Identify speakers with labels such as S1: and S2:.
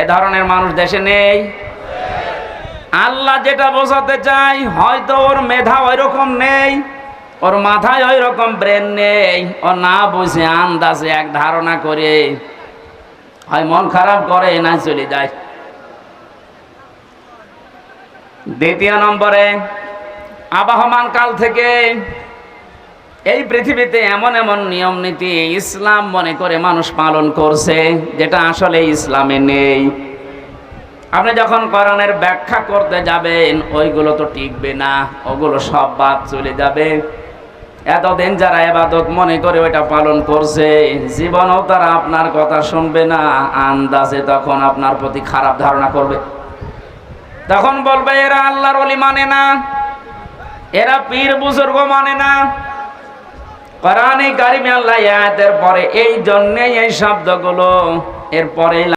S1: এ ধরনের মানুষ দেশে নেই। আল্লাহ যেটা বোঝাতে চাই, হয়তো ওর মেধা ওই রকম নেই, ওর মাথায় ওই রকম ব্রেন নেই, ও না বুঝে আন্দাজে এক ধারণা করে হয় মন খারাপ করে না চলে যায়। দ্বিতীয় নম্বরে, আবহমান কাল থেকে এই পৃথিবীতে এমন এমন নিয়ম নীতি ইসলাম মনে করে মানুষ পালন করছে যেটা আসলে ইসলামে নেই। আপনি যখন কোরআনের ব্যাখ্যা করতে যাবেন, ওইগুলো তো টিকবে না, ওগুলো সব বাদ চলে যাবে। এতদিন যারা ইবাদত মনে করে ওইটা পালন করছে, জীবনেও তারা আপনার কথা শুনবে না, আন্দাজে তখন আপনার প্রতি খারাপ ধারণা করবে। তখন বলবে এরা আল্লাহর ওলি মানে না, এরা পীর বুজুর্গ মানে না। কোরআনে কারিমে আল্লাহ আয়াতের পরে এই জন্যই এই শব্দগুলো এরপরে